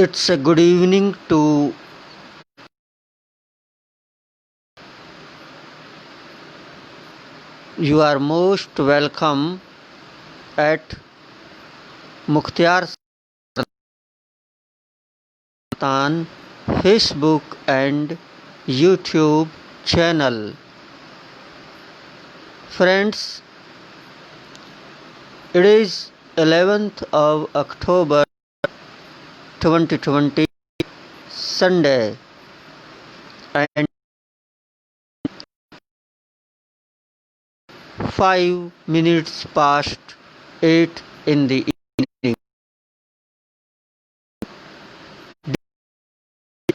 It's a good evening to you. Are most welcome at Mukhtiar Sultan Facebook and YouTube channel. Friends, it is 11th of October 2020 Sunday and 5 minutes past 8 in the evening.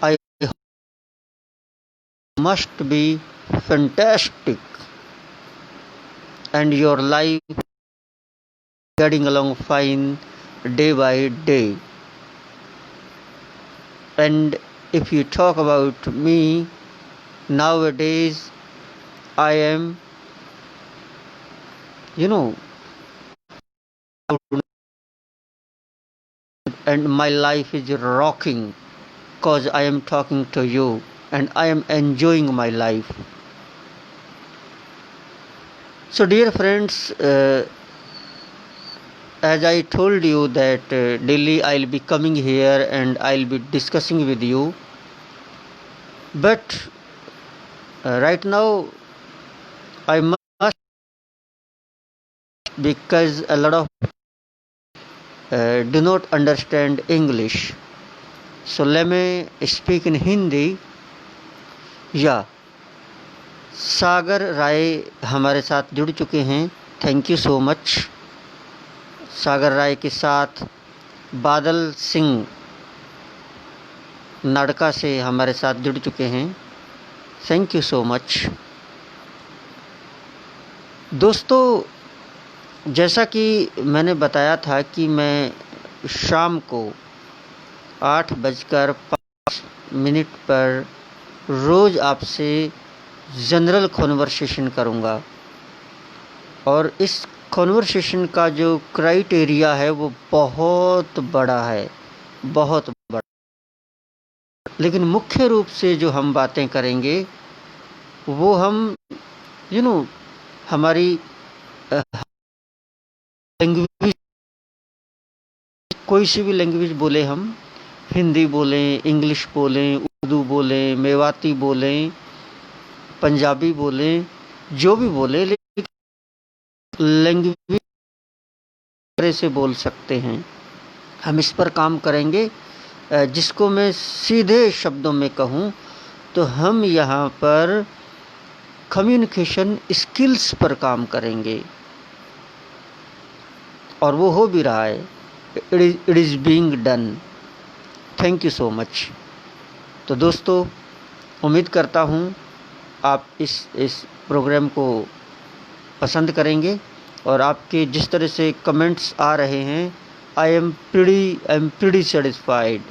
I must be fantastic and your life getting along fine day by day. And if you talk about me, nowadays I am, and my life is rocking because I am talking to you and I am enjoying my life. So, dear friends, as I told you that daily I'll be coming here and I'll be discussing with you. But right now I must, because a lot of do not understand English. So let me speak in Hindi. या सागर राय हमारे साथ जुड़ चुके हैं. Thank you so much. Sagar Rai के साथ बादल सिंह नाडका से हमारे साथ जुड़ चुके हैं. Thank you so much. दोस्तों, जैसा कि मैंने बताया था कि मैं शाम को 8:05 पर रोज़ आपसे जनरल कॉन्वर्सेशन करूँगा और इस कॉन्वर्सेशन का जो क्राइटेरिया है वो बहुत बड़ा है, बहुत बड़ा. लेकिन मुख्य रूप से जो हम बातें करेंगे वो हम हमारी लैंग्वेज, कोई सी भी लैंग्वेज बोले, हम हिंदी बोलें, इंग्लिश बोलें, उर्दू बोलें, मेवाती बोलें, पंजाबी बोलें, जो भी बोलें, लेकिन लैंग्वेज तरह से बोल सकते हैं. हम इस पर काम करेंगे. जिसको मैं सीधे शब्दों में कहूँ तो हम यहाँ पर कम्युनिकेशन स्किल्स पर काम करेंगे और वो हो भी रहा है. It is being done. Thank you so much. तो दोस्तों, उम्मीद करता हूँ आप इस प्रोग्राम को पसंद करेंगे और आपके जिस तरह से कमेंट्स आ रहे हैं, I am pretty satisfied.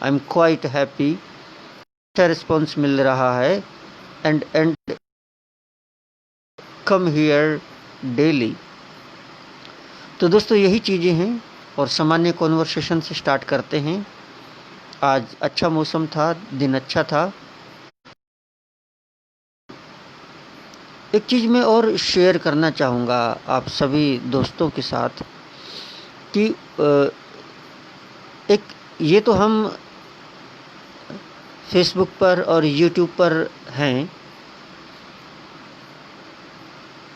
I am quite happy. अच्छा रिस्पॉन्स मिल रहा है एंड कम हियर डेली. तो दोस्तों, यही चीज़ें हैं और सामान्य कॉन्वर्सेशन से स्टार्ट करते हैं. आज अच्छा मौसम था, दिन अच्छा था. एक चीज़ मैं और शेयर करना चाहूँगा आप सभी दोस्तों के साथ कि एक ये तो हम फेसबुक पर और यूट्यूब पर हैं.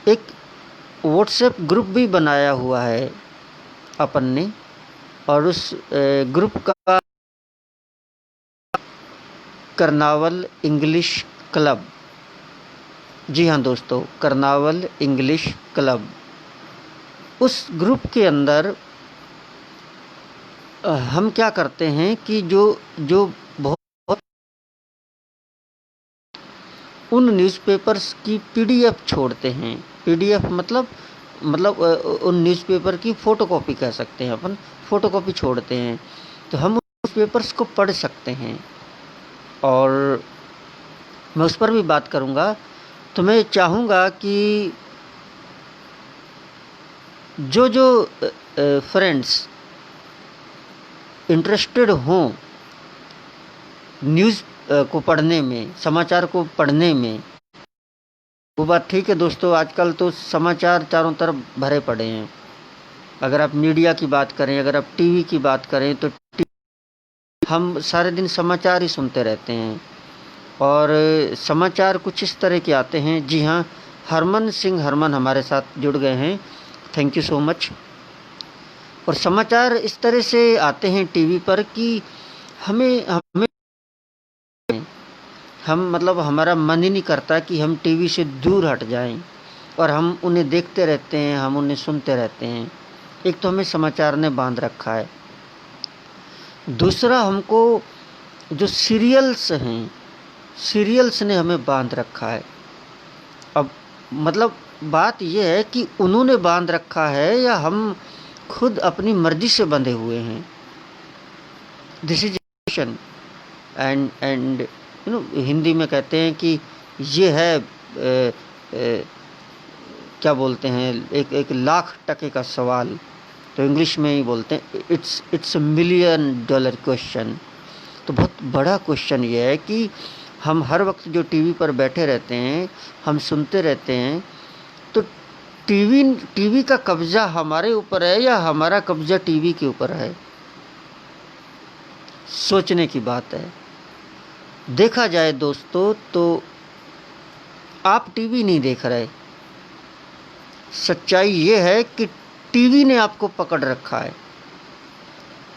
एक व्हाट्सएप ग्रुप भी बनाया हुआ है अपन ने और उस ग्रुप का कर्नावल इंग्लिश क्लब. जी हाँ दोस्तों, कर्नावल इंग्लिश क्लब. उस ग्रुप के अंदर हम क्या करते हैं कि जो बहुत उन न्यूज़पेपर्स की पीडीएफ छोड़ते हैं. पीडीएफ मतलब उन न्यूज़पेपर की फ़ोटोकॉपी कह सकते हैं अपन. फ़ोटोकॉपी छोड़ते हैं तो हम उस पेपर्स को पढ़ सकते हैं और मैं उस पर भी बात करूँगा. तो मैं चाहूँगा कि जो फ्रेंड्स इंटरेस्टेड हों न्यूज़ को पढ़ने में, समाचार को पढ़ने में, वो बात ठीक है दोस्तों। आजकल तो समाचार चारों तरफ भरे पड़े हैं। अगर आप मीडिया की बात करें, अगर आप टीवी की बात करें, तो हम सारे दिन समाचार ही सुनते रहते हैं। और समाचार कुछ इस तरह के आते हैं। जी हाँ, हरमन सिंह हरमन हमारे साथ जुड़ गए हैं, थैंक यू सो मच। और समाचार इस तरह से आते हैं टीवी पर कि हमें हमें हम मतलब हमारा मन ही नहीं करता कि हम टीवी से दूर हट जाएं और हम उन्हें देखते रहते हैं, हम उन्हें सुनते रहते हैं। एक तो हमें समाचार ने बांध रखा है, दूसरा हमको जो सीरियल्स हैं, सीरियल्स ने हमें बांध रखा है। अब मतलब बात यह है कि उन्होंने बांध रखा है या हम खुद अपनी मर्जी से बंधे हुए हैं। दिस इज एंड हिंदी में कहते हैं कि ये है क्या बोलते हैं, एक लाख टके का सवाल, तो इंग्लिश में ही बोलते हैं इट्स $1 मिलियन क्वेश्चन। तो बहुत बड़ा क्वेश्चन ये है कि हम हर वक्त जो टीवी पर बैठे रहते हैं, हम सुनते रहते हैं, तो टीवी का कब्जा हमारे ऊपर है या हमारा कब्जा टीवी के ऊपर है? सोचने की बात है। देखा जाए दोस्तों तो आप टीवी नहीं देख रहे, सच्चाई ये है कि टीवी ने आपको पकड़ रखा है।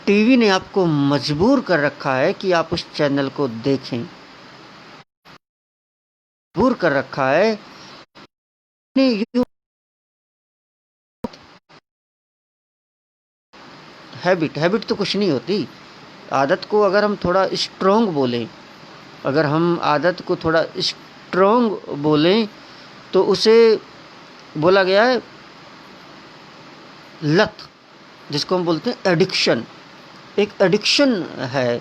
टीवी ने आपको मजबूर कर रखा है कि आप उस चैनल को देखें, मजबूर कर रखा है। हैबिट तो कुछ नहीं होती। आदत को अगर हम थोड़ा स्ट्रोंग बोलें, अगर हम आदत को थोड़ा स्ट्रोंग बोलें तो उसे बोला गया है लत, जिसको हम बोलते हैं एडिक्शन। एक एडिक्शन है।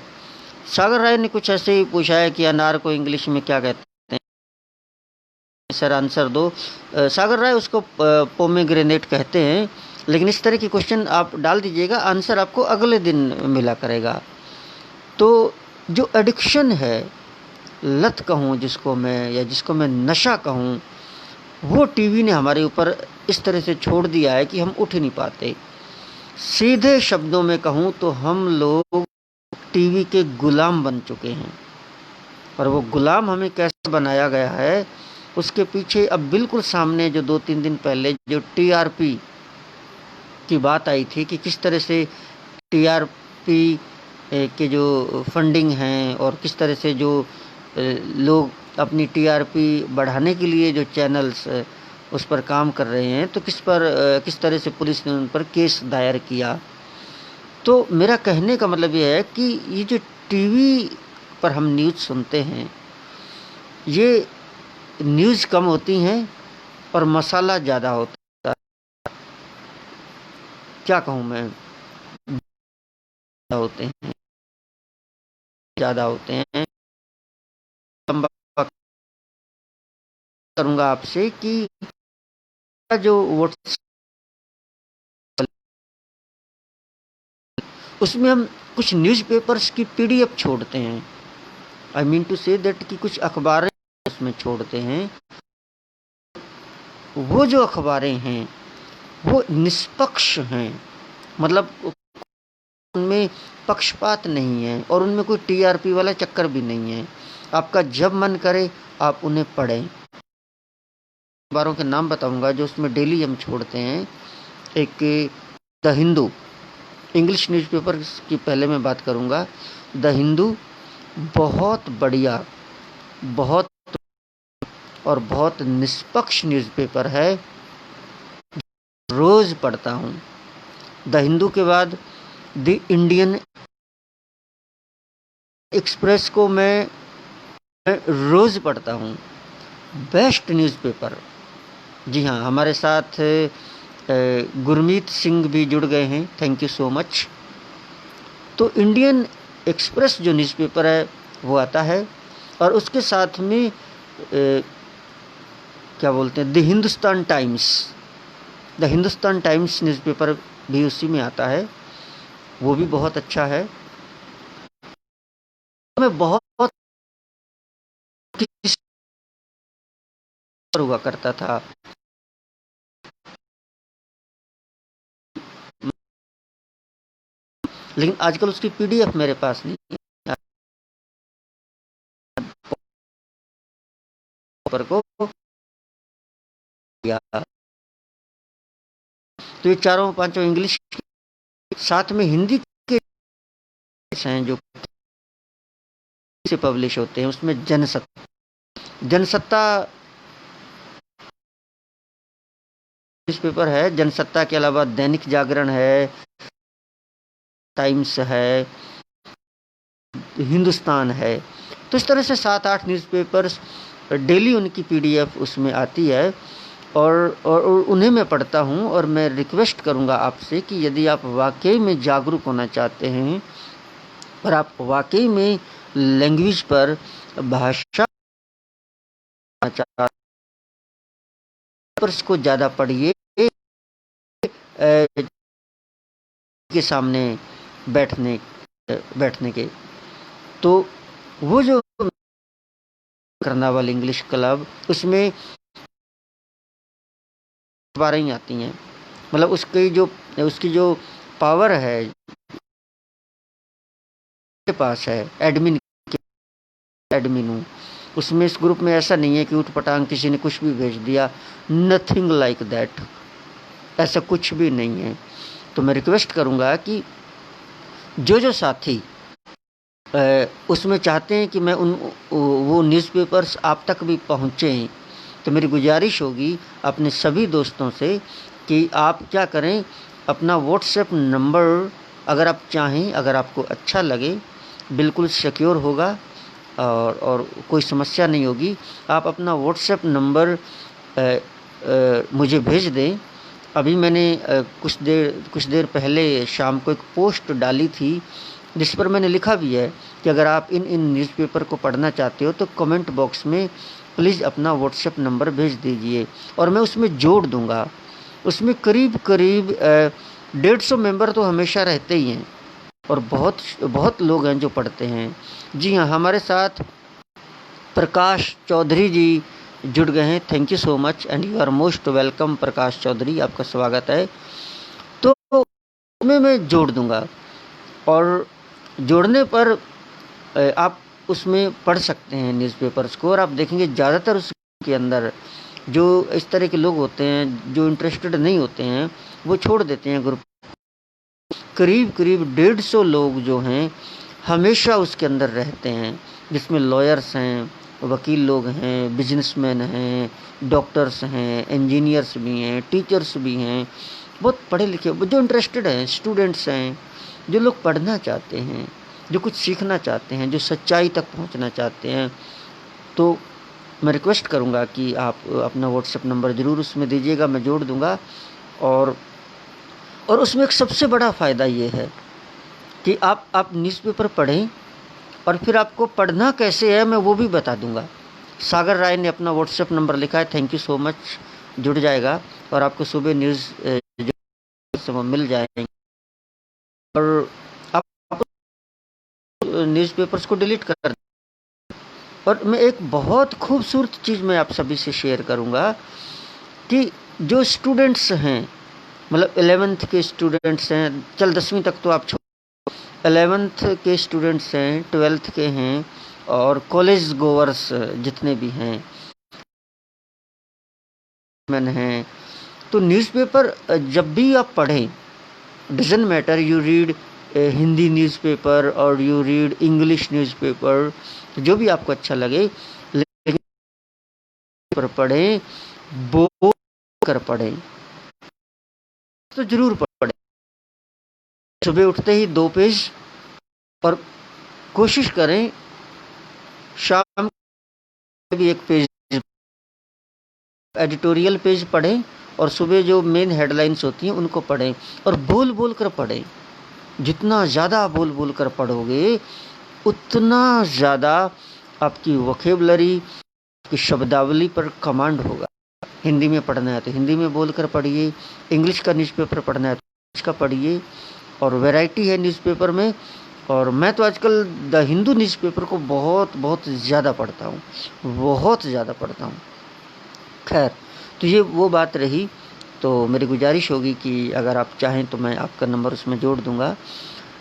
सागर राय ने कुछ ऐसे ही पूछा है कि अनार को इंग्लिश में क्या कहते हैं, सर आंसर दो। सागर राय उसको पोमेग्रेनेट कहते हैं, लेकिन इस तरह की क्वेश्चन आप डाल दीजिएगा, आंसर आपको अगले दिन मिला करेगा। तो जो एडिक्शन है, लत कहूँ जिसको मैं, या जिसको मैं नशा कहूँ, वो टीवी ने हमारे ऊपर इस तरह से छोड़ दिया है कि हम उठ ही नहीं पाते। सीधे शब्दों में कहूँ तो हम लोग टीवी के गुलाम बन चुके हैं। और वो गुलाम हमें कैसे बनाया गया है, उसके पीछे अब बिल्कुल सामने जो 2-3 दिन पहले जो टीआरपी की बात आई थी कि किस तरह से टीआरपी के जो फंडिंग हैं और किस तरह से जो लोग अपनी टीआरपी बढ़ाने के लिए जो चैनल्स उस पर काम कर रहे हैं, तो किस तरह से पुलिस ने उन पर केस दायर किया। तो मेरा कहने का मतलब ये है कि ये जो टीवी पर हम न्यूज़ सुनते हैं, ये न्यूज़ कम होती हैं और मसाला ज़्यादा होता है। क्या कहूँ मैं, ज़्यादा होते हैं। करूँगा आपसे कि जो व्हाट्सएप, उसमें हम कुछ न्यूज़पेपर्स की पीडीएफ छोड़ते हैं। I mean to say that कि कुछ अखबारें उसमें छोड़ते हैं। वो जो अखबारें हैं वो निष्पक्ष हैं, मतलब उनमें पक्षपात नहीं है और उनमें कोई टीआरपी वाला चक्कर भी नहीं है। आपका जब मन करे आप उन्हें पढ़ें। अखबारों के नाम बताऊंगा जो उसमें डेली हम छोड़ते हैं। एक द हिंदू, इंग्लिश न्यूज़पेपर की पहले मैं बात करूंगा। द हिंदू बहुत बढ़िया, बहुत और बहुत निष्पक्ष न्यूज़पेपर है, रोज़ पढ़ता हूँ। द हिंदू के बाद द इंडियन एक्सप्रेस को मैं रोज़ पढ़ता हूँ। Best newspaper. जी हाँ, हमारे साथ गुरमीत सिंह भी जुड़ गए हैं, थैंक यू सो मच। तो इंडियन एक्सप्रेस जो न्यूज़पेपर है वो आता है और उसके साथ में क्या बोलते हैं, the Hindustan times. The Hindustan times newspaper भी उसी में आता है, वो भी बहुत अच्छा है। में बहुत किस हुआ करता था। लेकिन आजकल उसकी पीडीएफ मेरे पास नहीं है। पर को या तो ये चारों पांचों इंग्लिश साथ में हिंदी के हैं जो से पब्लिश होते हैं। उसमें जनसत्ता न्यूज़पेपर है, जनसत्ता के अलावा दैनिक जागरण है, टाइम्स है, हिंदुस्तान है। तो इस तरह से 7-8 न्यूज़पेपर्स डेली उनकी पीडीएफ उसमें आती है और उन्हें मैं पढ़ता हूँ। और मैं रिक्वेस्ट करूँगा आपसे कि यदि आप वाकई में जागरूक होना चाहते हैं और आप वाकई में लैंग्वेज पर भाषा पर इसको ज़्यादा पढ़िए के सामने बैठने के। तो वो जो करनावल इंग्लिश क्लब उसमें बारह ही आती हैं। मतलब उसकी जो पावर है के पास है एडमिन हूँ उसमें। इस ग्रुप में ऐसा नहीं है कि उठ पटांग किसी ने कुछ भी भेज दिया, नथिंग लाइक दैट, ऐसा कुछ भी नहीं है। तो मैं रिक्वेस्ट करूँगा कि जो साथी उसमें चाहते हैं कि मैं वो न्यूज़पेपर्स आप तक भी पहुँचें, तो मेरी गुजारिश होगी अपने सभी दोस्तों से कि आप क्या करें, अपना व्हाट्सएप नंबर अगर आप चाहें, अगर आपको अच्छा लगे, बिल्कुल सिक्योर होगा और कोई समस्या नहीं होगी। आप अपना व्हाट्सएप नंबर मुझे भेज दें। अभी मैंने कुछ देर पहले शाम को एक पोस्ट डाली थी जिस पर मैंने लिखा भी है कि अगर आप इन न्यूज़पेपर को पढ़ना चाहते हो तो कमेंट बॉक्स में प्लीज़ अपना व्हाट्सएप नंबर भेज दीजिए और मैं उसमें जोड़ दूंगा। उसमें करीब 150 मेंबर तो हमेशा रहते ही हैं और बहुत लोग हैं जो पढ़ते हैं। जी हाँ, हमारे साथ प्रकाश चौधरी जी जुड़ गए हैं। Thank you so much and you are most welcome Prakash Chaudhary, आपका स्वागत है। तो मैं जोड़ दूंगा और जोड़ने पर आप उसमें पढ़ सकते हैं न्यूज़पेपर्स को और आप देखेंगे ज़्यादातर उसके अंदर जो इस तरह के लोग होते हैं जो इंटरेस्टेड नहीं होते हैं वो छोड़ देते हैं ग्रुप। करीब 150 लोग जो हैं हमेशा उसके अंदर रहते हैं, जिसमें लॉयर्स हैं, वकील लोग हैं, बिजनेसमैन हैं, डॉक्टर्स हैं, इंजीनियर्स भी हैं, टीचर्स भी हैं, बहुत पढ़े लिखे जो इंटरेस्टेड हैं, स्टूडेंट्स हैं, जो लोग पढ़ना चाहते हैं, जो कुछ सीखना चाहते हैं, जो सच्चाई तक पहुंचना चाहते हैं। तो मैं रिक्वेस्ट करूंगा कि आप अपना व्हाट्सएप नंबर ज़रूर उसमें दीजिएगा, मैं जोड़ दूंगा। और उसमें एक सबसे बड़ा फ़ायदा ये है कि आप न्यूज़पेपर पढ़ें और फिर आपको पढ़ना कैसे है मैं वो भी बता दूंगा। सागर राय ने अपना व्हाट्सएप नंबर लिखा है, थैंक यू सो मच, जुड़ जाएगा और आपको सुबह न्यूज़ मिल जाएंगे। और आप न्यूज़पेपर्स को डिलीट कर। और मैं एक बहुत खूबसूरत चीज़ मैं आप सभी से शेयर करूंगा कि जो स्टूडेंट्स हैं, मतलब 11th के स्टूडेंट्स हैं, चल 10वीं तक तो आप 11th के स्टूडेंट्स हैं, 12th के हैं और कॉलेज गोवर्स जितने भी हैं हैं, तो न्यूज़पेपर जब भी आप पढ़ें, doesn't matter you read Hindi newspaper और यू रीड इंग्लिश न्यूज़पेपर, जो भी आपको अच्छा लगे, लेकिन पर पढ़ें, बोल कर पढ़ें, तो जरूर पढ़ें। सुबह उठते ही 2 पेज और कोशिश करें शाम भी 1 पेज, एडिटोरियल पेज पढ़ें और सुबह जो मेन हेडलाइंस होती हैं उनको पढ़ें और बोल बोल कर पढ़ें। जितना ज़्यादा बोल बोल कर पढ़ोगे उतना ज़्यादा आपकी वोकेबलरी की शब्दावली पर कमांड होगा। हिंदी में पढ़ना है तो हिंदी में बोल कर पढ़िए, इंग्लिश का न्यूज़पेपर पढ़ना है तो इंग्लिश का पढ़िए। और वैरायटी है न्यूज़पेपर में, और मैं तो आजकल द हिंदू न्यूज़पेपर को बहुत बहुत ज़्यादा पढ़ता हूँ, बहुत ज़्यादा पढ़ता हूँ। खैर, तो ये वो बात रही। तो मेरी गुजारिश होगी कि अगर आप चाहें तो मैं आपका नंबर उसमें जोड़ दूँगा।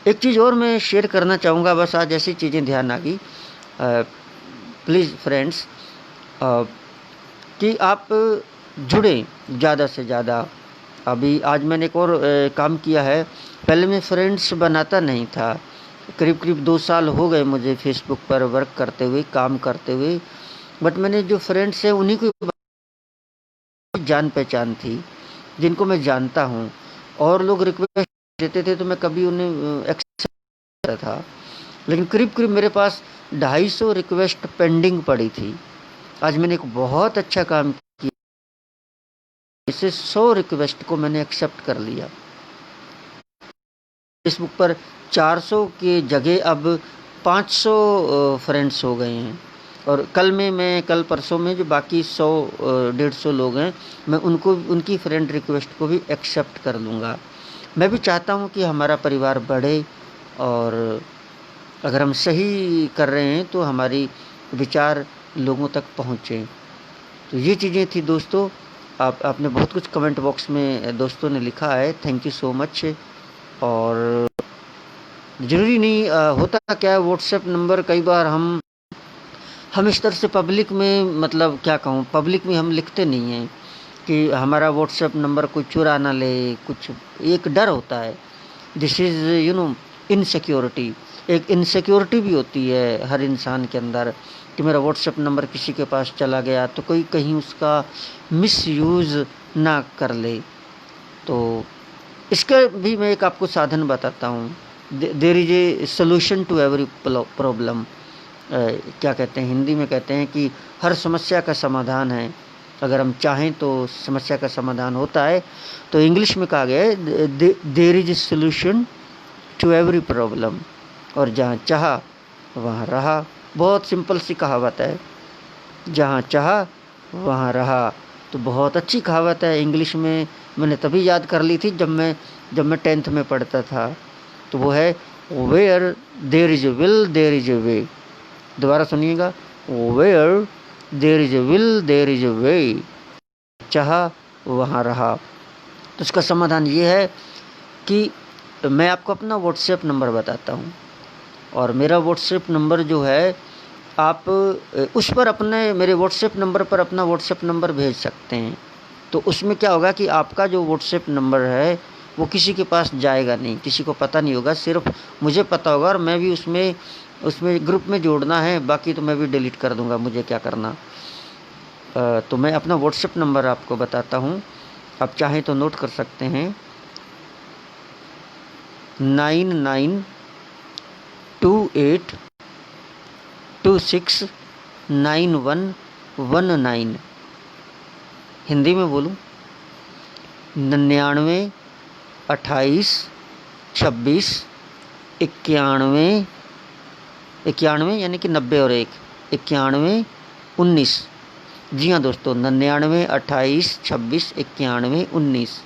एक चीज़ और मैं शेयर करना चाहूँगा, बस आज ऐसी चीज़ें ध्यान आ गई। प्लीज़ फ्रेंड्स, कि आप जुड़ें ज़्यादा से ज़्यादा। अभी आज मैंने एक और काम किया है। पहले मैं फ्रेंड्स बनाता नहीं था, करीब करीब 2 साल हो गए मुझे फेसबुक पर वर्क करते हुए, काम करते हुए। बट मैंने जो फ्रेंड्स हैं उन्हीं को जान पहचान थी, जिनको मैं जानता हूँ, और लोग रिक्वेस्ट देते थे तो मैं कभी उन्हें एक्सेप्ट करता था। लेकिन करीब करीब मेरे पास 250 रिक्वेस्ट पेंडिंग पड़ी थी। आज मैंने एक बहुत अच्छा काम किया, इसे 100 रिक्वेस्ट को मैंने एक्सेप्ट कर लिया। फेसबुक पर 400 के जगह अब 500 फ्रेंड्स हो गए हैं। और कल परसों में जो बाकी 100 150 लोग हैं, मैं उनको उनकी फ्रेंड रिक्वेस्ट को भी एक्सेप्ट कर लूँगा। मैं भी चाहता हूँ कि हमारा परिवार बढ़े, और अगर हम सही कर रहे हैं तो हमारी विचार लोगों तक पहुँचे। तो ये चीज़ें थी दोस्तों। आपने बहुत कुछ कमेंट बॉक्स में दोस्तों ने लिखा है, थैंक यू सो मच। और ज़रूरी नहीं होता क्या है, व्हाट्सएप नंबर कई बार हम इस तरह से पब्लिक में, मतलब क्या कहूँ, पब्लिक में हम लिखते नहीं हैं कि हमारा व्हाट्सएप नंबर कोई चुरा ना ले, कुछ एक डर होता है। This is insecurity. एक इनसिक्योरिटी भी होती है हर इंसान के अंदर कि मेरा व्हाट्सएप नंबर किसी के पास चला गया तो कोई कहीं उसका मिसयूज़ ना कर ले। तो इसका भी मैं एक आपको साधन बताता हूँ। There is a solution to every problem. क्या कहते हैं, हिंदी में कहते हैं कि हर समस्या का समाधान है। अगर हम चाहें तो समस्या का समाधान होता है। तो इंग्लिश में कहा गया है there is a solution to every problem, और जहाँ चाहा वहाँ रहा। बहुत सिंपल सी कहावत है, जहाँ चाहा वहाँ रहा। तो बहुत अच्छी कहावत है। इंग्लिश में मैंने तभी याद कर ली थी जब मैं 10th में पढ़ता था। तो वो है where there is a will there is a way. दोबारा सुनिएगा, where there is a will there is a way. चाहा वहाँ रहा। तो इसका समाधान ये है कि मैं आपको अपना व्हाट्सएप नंबर बताता हूँ, और मेरा व्हाट्सएप नंबर जो है, आप उस पर मेरे व्हाट्सएप नंबर पर अपना व्हाट्सएप नंबर भेज सकते हैं। तो उसमें क्या होगा कि आपका जो व्हाट्सएप नंबर है वो किसी के पास जाएगा नहीं, किसी को पता नहीं होगा, सिर्फ मुझे पता होगा। और मैं भी उसमें ग्रुप में जोड़ना है, बाकी तो मैं भी डिलीट कर दूँगा, मुझे क्या करना। तो मैं अपना व्हाट्सएप नंबर आपको बताता हूँ, आप चाहें तो नोट कर सकते हैं। 9928269119। हिंदी में बोलूँ, 99282691 91 यानी कि 90 और 1 91 19। जी हाँ दोस्तों, 9928269119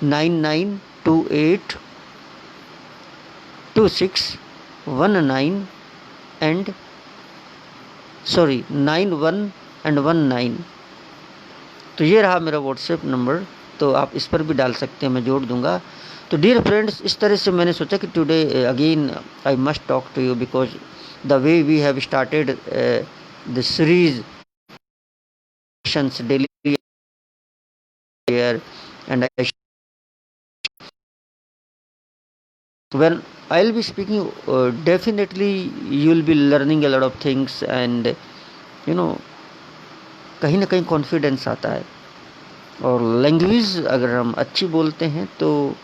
99282619 एंड 91 एंड 19। तो ये रहा मेरा व्हाट्सएप नंबर। तो आप इस पर भी डाल सकते हैं, मैं जोड़ दूंगा। तो डियर फ्रेंड्स, इस तरह से मैंने सोचा कि today again I must talk to you, because the way we have started the series daily here, and when I'll be speaking, definitely you will be learning a lot of things, and कहीं ना कहीं confidence आता है। और language अगर हम अच्छी बोलते हैं तो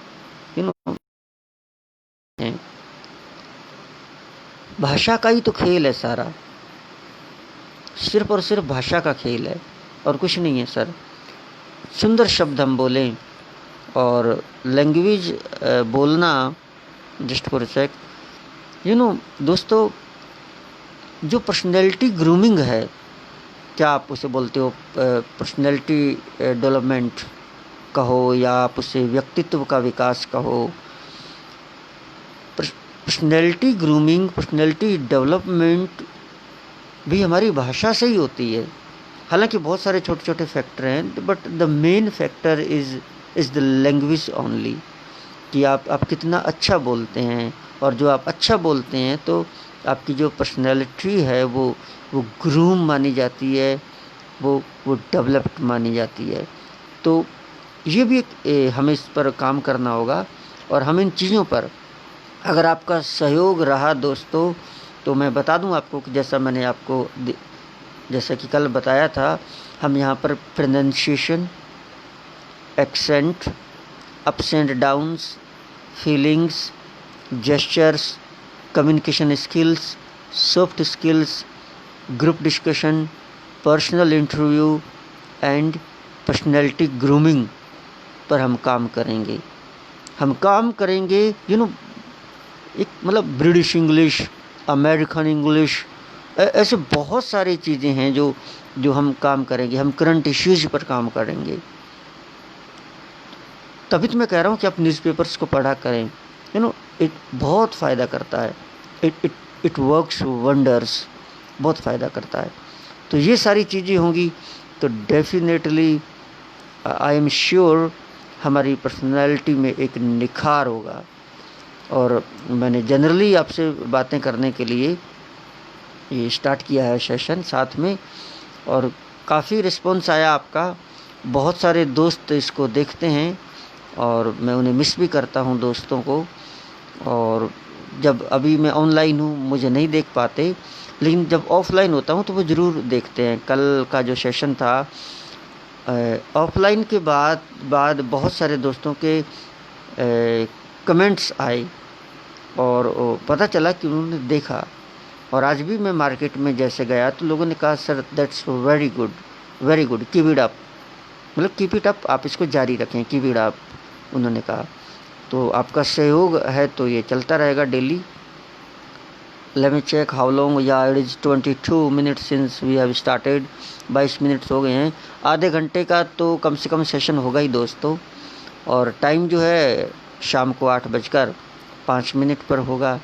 भाषा का ही तो खेल है सारा, सिर्फ और सिर्फ भाषा का खेल है और कुछ नहीं है सर। सुंदर शब्द हम बोलें, और लैंग्वेज बोलना, जस्ट फॉर सेक दोस्तों, जो पर्सनैलिटी ग्रूमिंग है, क्या आप उसे बोलते हो पर्सनैलिटी डेवलपमेंट कहो, या आप उसे व्यक्तित्व का विकास कहो, पर्सनैलिटी ग्रूमिंग, पर्सनैलिटी डेवलपमेंट भी हमारी भाषा से ही होती है। हालांकि बहुत सारे छोटे छोटे फैक्टर हैं, but the main factor is the language only, कि आप कितना अच्छा बोलते हैं। और जो आप अच्छा बोलते हैं तो आपकी जो पर्सनैलिटी है वो ग्रूम मानी जाती है, वो डेवलप्ड मानी जाती है। तो ये भी हमें इस पर काम करना होगा। और हम इन चीज़ों पर अगर आपका सहयोग रहा दोस्तों, तो मैं बता दूं आपको कि जैसा मैंने आपको जैसा कि कल बताया था, हम यहाँ पर pronunciation, accent, ups and downs, feelings, gestures, communication skills, soft skills, group discussion, personal interview and personality grooming पर हम काम करेंगे। हम काम करेंगे एक मतलब ब्रिटिश इंग्लिश, अमेरिकन इंग्लिश, ऐसे बहुत सारी चीज़ें हैं जो हम काम करेंगे। हम करंट इश्यूज पर काम करेंगे। तभी तो मैं कह रहा हूँ कि आप न्यूज़पेपर्स को पढ़ा करें। इट बहुत फ़ायदा करता है। इट वर्क्स वंडर्स, बहुत फ़ायदा करता है। तो ये सारी चीज़ें होंगी तो डेफिनेटली आई एम श्योर हमारी पर्सनालिटी में एक निखार होगा। और मैंने जनरली आपसे बातें करने के लिए ये स्टार्ट किया है सेशन साथ में, और काफ़ी रिस्पॉन्स आया आपका। बहुत सारे दोस्त इसको देखते हैं और मैं उन्हें मिस भी करता हूँ दोस्तों को। और जब अभी मैं ऑनलाइन हूँ मुझे नहीं देख पाते, लेकिन जब ऑफलाइन होता हूँ तो वो ज़रूर देखते हैं। कल का जो सेशन था ऑफलाइन के बाद बहुत सारे दोस्तों के कमेंट्स आए और पता चला कि उन्होंने देखा। और आज भी मैं मार्केट में जैसे गया तो लोगों ने कहा sir that's very good, very good, keep it up, मतलब कीप इट अप, आप इसको जारी रखें, कीप इट अप उन्होंने कहा। तो आपका सहयोग है तो ये चलता रहेगा daily. Let me check how long, या it is 22 minutes since we have started. 22 minutes हो गए हैं। आधे घंटे का तो कम से कम सेशन होगा ही दोस्तों। और टाइम जो है शाम को 8:05 पर होगा।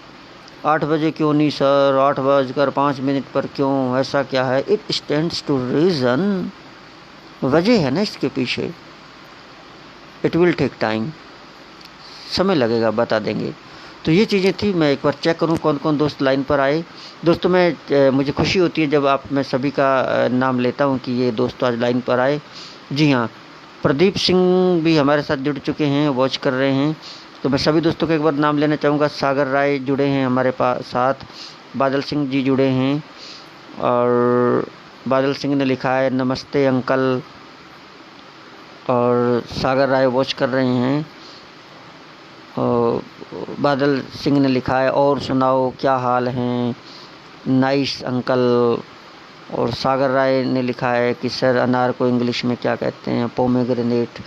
8 बजे क्यों नहीं सर, 8:05 पर क्यों, ऐसा क्या है? इट स्टैंड्स टू रीज़न, वजह है ना इसके पीछे। इट विल टेक टाइम, समय लगेगा, बता देंगे। तो ये चीज़ें थी। मैं एक बार चेक करूं कौन कौन दोस्त लाइन पर आए। दोस्तों मुझे खुशी होती है जब मैं सभी का नाम लेता हूं कि ये दोस्त आज लाइन पर आए। जी हाँ, प्रदीप सिंह भी हमारे साथ जुड़ चुके हैं, वॉच कर रहे हैं। तो मैं सभी दोस्तों का एक बार नाम लेना चाहूँगा। सागर राय जुड़े हैं हमारे साथ, बादल सिंह जी जुड़े हैं, और बादल सिंह ने लिखा है नमस्ते अंकल, और सागर राय वॉच कर रहे हैं। और बादल सिंह ने लिखा है और सुनाओ क्या हाल हैं, नाइस अंकल। और सागर राय ने लिखा है कि सर अनार को इंग्लिश में क्या कहते हैं, पोमेग्रेनेट।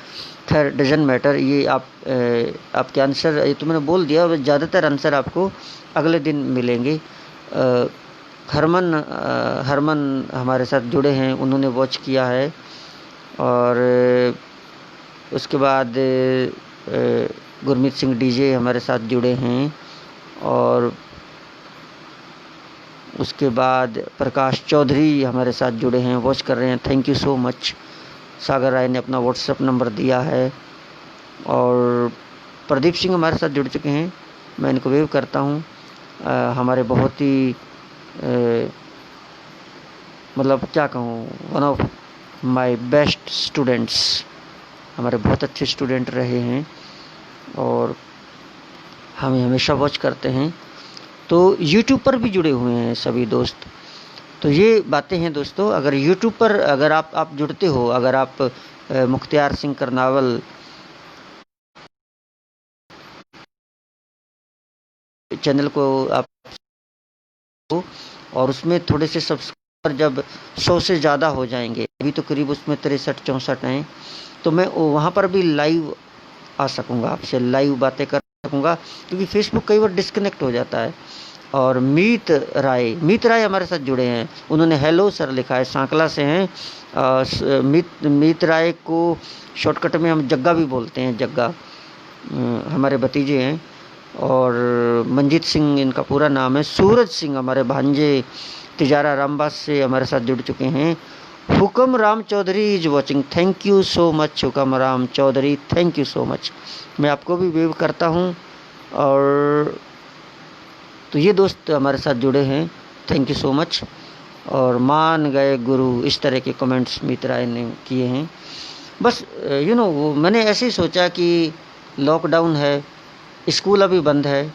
खैर डजंट मैटर, ये आपके आंसर ये तो मैंने बोल दिया। और ज़्यादातर आंसर आपको अगले दिन मिलेंगे। हरमन हमारे साथ जुड़े हैं, उन्होंने वॉच किया है। और उसके बाद गुरमीत सिंह डीजे हमारे साथ जुड़े हैं। और उसके बाद प्रकाश चौधरी हमारे साथ जुड़े हैं, वॉच कर रहे हैं। Thank you so much. Sagar Rai ने अपना व्हाट्सएप नंबर दिया है। और प्रदीप सिंह हमारे साथ जुड़ चुके हैं, मैं इनको वेव करता हूँ। हमारे बहुत ही मतलब क्या कहूँ, one of my best students, हमारे बहुत अच्छे स्टूडेंट रहे हैं और हमें हमेशा वॉच करते हैं। तो यूट्यूब पर भी जुड़े हुए हैं सभी दोस्त। तो ये बातें हैं दोस्तों। अगर यूट्यूब पर अगर आप जुड़ते हो, अगर आप मुख्तियार सिंह करनावल चैनल को आप और उसमें थोड़े से सब्सक्राइबर जब 100 से ज़्यादा हो जाएंगे, अभी तो करीब उसमें 63-64 हैं, तो मैं वहाँ पर भी लाइव आ सकूँगा, आपसे लाइव बातें कर सकूँगा, क्योंकि फेसबुक कई बार डिस्कनेक्ट हो जाता है। और मीत राय हमारे साथ जुड़े हैं, उन्होंने हेलो सर लिखा है, सांकला से हैं। मीत राय को शॉर्टकट में हम जग्गा भी बोलते हैं, जग्गा हमारे भतीजे हैं। और मंजीत सिंह इनका पूरा नाम है, सूरज सिंह हमारे भांजे तिजारा रामबास से हमारे साथ जुड़ चुके हैं। Hukam Ram Chaudhary is watching, thank you so much Hukam Ram Chaudhary, thank you so much. मैं आपको भी वेव करता हूँ। और तो ये दोस्त हमारे साथ जुड़े हैं, थैंक यू सो मच। और मान गए गुरु, इस तरह के कमेंट्स मित्राएं ने किए हैं। बस वो मैंने ऐसे ही सोचा कि लॉकडाउन है, स्कूल अभी बंद है,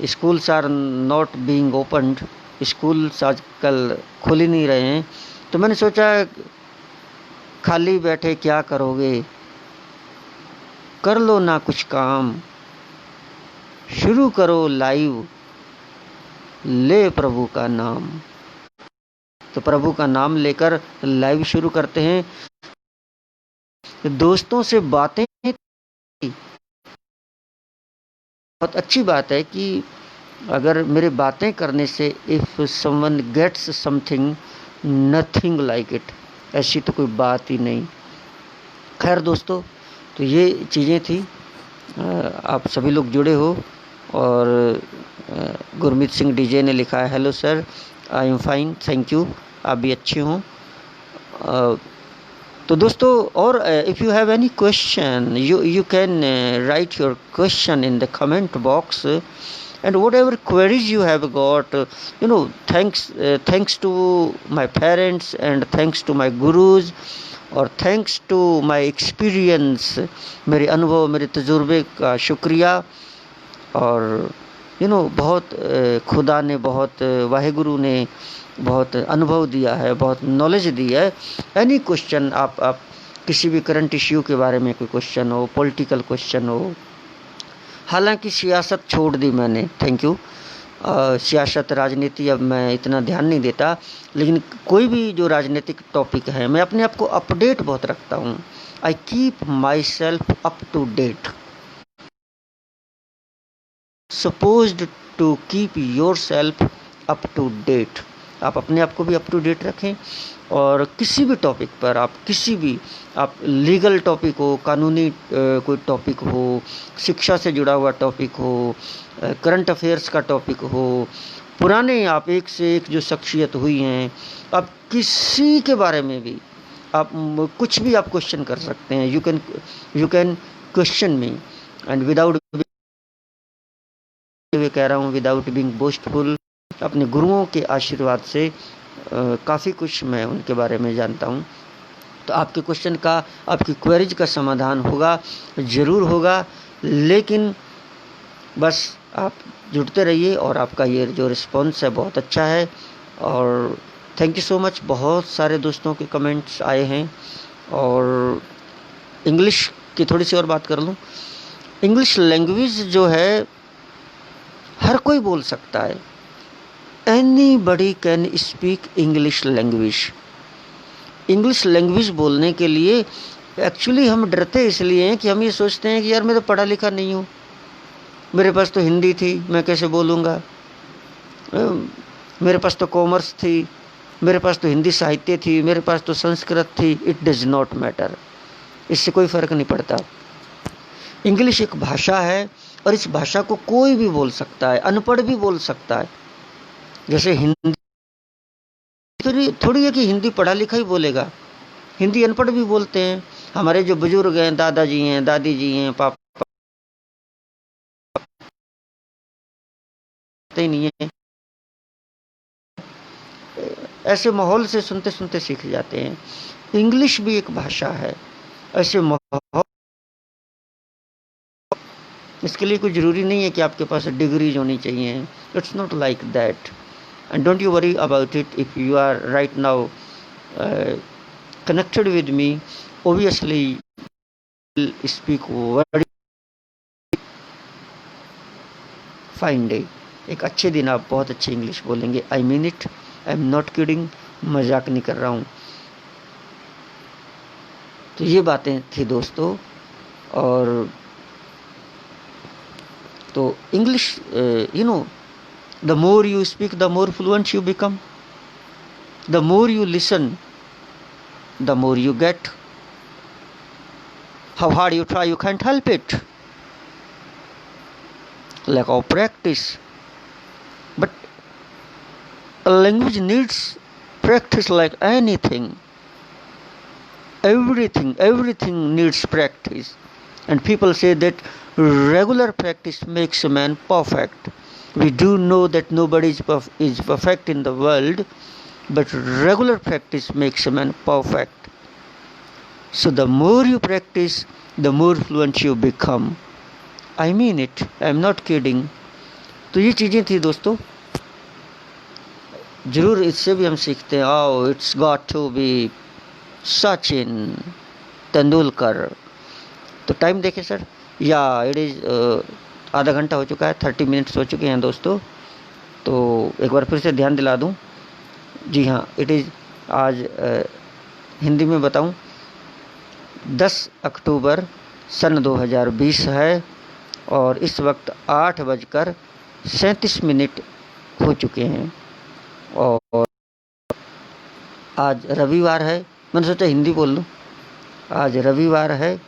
schools are not being opened, schools आजकल खुल ही नहीं रहे हैं। तो मैंने सोचा खाली बैठे क्या करोगे, कर लो ना कुछ काम, शुरू करो लाइव, ले प्रभु का नाम। तो प्रभु का नाम लेकर लाइव शुरू करते हैं। दोस्तों से बातें, बहुत अच्छी बात है कि अगर मेरे बातें करने से if someone gets something, nothing like it, ऐसी तो कोई बात ही नहीं। खैर दोस्तों, तो ये चीज़ें थी। आप सभी लोग जुड़े हो। और गुरमीत सिंह डीजे ने लिखा है, hello sir, I am fine, thank you, आप भी अच्छे हों। तो दोस्तों, और if you have any question, you can write your question in the comment box, and whatever queries you have got, thanks to my parents and thanks to my gurus और thanks to my experience, मेरे अनुभव, मेरे तजुर्बे का शुक्रिया। और बहुत खुदा ने, बहुत वाहेगुरु ने बहुत अनुभव दिया है, बहुत नॉलेज दी है। एनी क्वेश्चन, आप किसी भी करंट इश्यू के बारे में कोई क्वेश्चन हो, पॉलिटिकल क्वेश्चन हो, हालांकि सियासत छोड़ दी मैंने, थैंक यू। सियासत, राजनीति अब मैं इतना ध्यान नहीं देता, लेकिन कोई भी जो राजनीतिक टॉपिक है, मैं अपने आप को अपडेट बहुत रखता हूँ। I keep myself up to date. Supposed to keep yourself up to date. आप अपने आप को भी अप टू डेट रखें। और किसी भी टॉपिक पर आप लीगल टॉपिक हो, कानूनी कोई टॉपिक हो, शिक्षा से जुड़ा हुआ टॉपिक हो, करंट अफेयर्स का टॉपिक हो, पुराने आप एक से एक जो शख्सियत हुई हैं, आप किसी के बारे में भी आप कुछ भी आप क्वेश्चन कर सकते हैं। You can question me, and without, कह रहा हूँ, विदाउट बीइंग बोस्टफुल, अपने गुरुओं के आशीर्वाद से काफ़ी कुछ मैं उनके बारे में जानता हूँ। तो आपके क्वेश्चन का, आपकी क्वेरीज का समाधान होगा, ज़रूर होगा। लेकिन बस आप जुड़ते रहिए, और आपका ये जो रिस्पॉन्स है बहुत अच्छा है। और थैंक यू सो मच। बहुत सारे दोस्तों के कमेंट्स आए हैं। और इंग्लिश की थोड़ी सी और बात कर लूँ। इंग्लिश लैंग्वेज जो है हर कोई बोल सकता है। Anybody can speak English language. English language बोलने के लिए एक्चुअली हम डरते इसलिए हैं कि हम ये सोचते हैं कि यार मैं तो पढ़ा लिखा नहीं हूँ, मेरे पास तो हिंदी थी, मैं कैसे बोलूँगा, मेरे पास तो कॉमर्स थी, मेरे पास तो हिंदी साहित्य थी, मेरे पास तो संस्कृत थी। इट डज नॉट मैटर, इससे कोई फ़र्क नहीं पड़ता। इंग्लिश एक भाषा है, और इस भाषा को कोई भी बोल सकता है, अनपढ़ भी बोल सकता है। जैसे हिंदी थोड़ी है कि हिंदी पढ़ा लिखा ही बोलेगा, हिंदी अनपढ़ भी बोलते हैं। हमारे जो बुजुर्ग हैं, दादाजी हैं, दादी जी हैं, पापा ही नहीं है, ऐसे माहौल से सुनते सुनते सीख जाते हैं। इंग्लिश भी एक भाषा है, ऐसे माहौल, इसके लिए कोई ज़रूरी नहीं है कि आपके पास डिग्रीज होनी चाहिए। It's not like that, and don't you worry about it. If you are right now connected with me, obviously will speak very fine day। एक अच्छे दिन आप बहुत अच्छी इंग्लिश बोलेंगे। I mean it, I am not kidding, मजाक नहीं कर रहा हूँ। तो ये बातें थी दोस्तों। और तो English, the more you speak the more fluent you become, the more you listen the more you get. How hard you try, you can't help it. lack of practice. But a language needs practice like anything. Everything needs practice. And people say that regular practice makes a man perfect. We do know that nobody is perfect in the world, but regular practice makes a man perfect. So the more you practice, the more fluent you become. I mean it. I am not kidding. तो ये चीज़ें थी दोस्तों, ज़रूर इससे भी हम सीखते हैं. आओ, it's got to be Sachin Tendulkar. तो टाइम देखें सर, या इट इज़ आधा घंटा हो चुका है, 30 मिनट्स हो चुके हैं दोस्तों. तो एक बार फिर से ध्यान दिला दूं. जी हाँ, इट इज़ आज हिंदी में बताऊं, 10 अक्टूबर सन 2020 है और इस वक्त 8:37 हो चुके हैं. और आज रविवार है. मैंने सोचा हिंदी बोल लूँ. आज रविवार है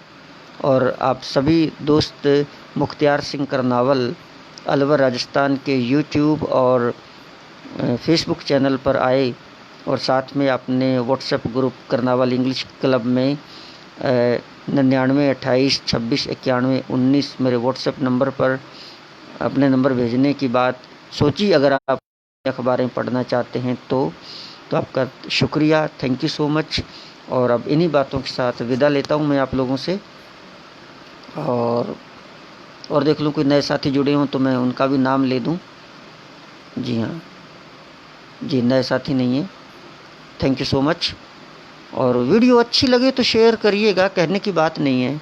और आप सभी दोस्त मुख्तियार सिंह करनावल अलवर राजस्थान के यूट्यूब और फेसबुक चैनल पर आए और साथ में अपने WhatsApp group Karnawal English club में 9928269119 मेरे व्हाट्सएप नंबर पर अपने नंबर भेजने की बात सोची. अगर आप अखबारें पढ़ना चाहते हैं तो आपका शुक्रिया, थैंक यू सो मच. और अब इन्हीं बातों के साथ विदा लेता हूं मैं आप लोगों से. और देख लूँ कोई नए साथी जुड़े हों तो मैं उनका भी नाम ले दूं. जी हाँ, जी नए साथी नहीं है. Thank you so much. और वीडियो अच्छी लगे तो शेयर करिएगा, कहने की बात नहीं है.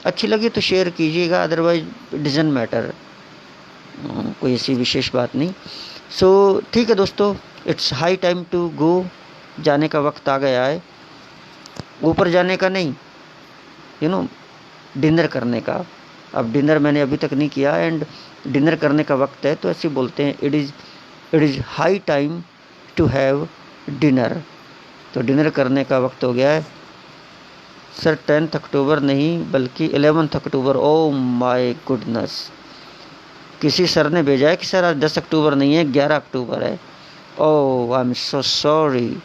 अच्छी लगे तो शेयर कीजिएगा, अदरवाइज डजंट मैटर, कोई ऐसी विशेष बात नहीं. सो ठीक है दोस्तों, it's high time to go. जाने का वक्त आ गया है. ऊपर जाने का नहीं, डिनर करने का. अब डिनर मैंने अभी तक नहीं किया एंड डिनर करने का वक्त है, तो ऐसे बोलते हैं it is high time to have dinner. तो डिनर करने का वक्त हो गया है सर. 10 अक्टूबर नहीं बल्कि 11 अक्टूबर. Oh my goodness. किसी सर ने भेजा है कि सर आज 10 अक्टूबर नहीं है, 11 अक्टूबर है. Oh, I am so sorry.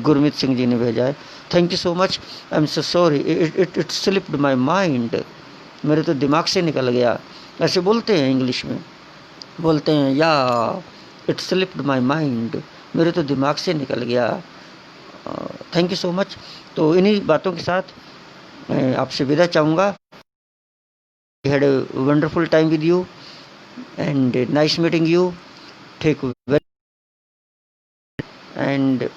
Gurmeet Singh ji ने भेजा है. Thank you so much. I am so sorry. It slipped my mind. मेरे तो दिमाग से निकल गया. ऐसे बोलते हैं इंग्लिश में, बोलते हैं या इट स्लिप्ड माई माइंड. मेरे तो दिमाग से निकल गया. Thank you so much. तो इन्हीं बातों के साथ मैं आपसे विदा चाहूँगा. I had a wonderful time with you and nice meeting you. Take well and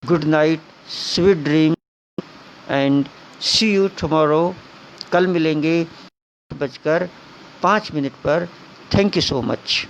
good night, sweet dream and see you tomorrow. कल मिलेंगे 5:05 पर. Thank you so much.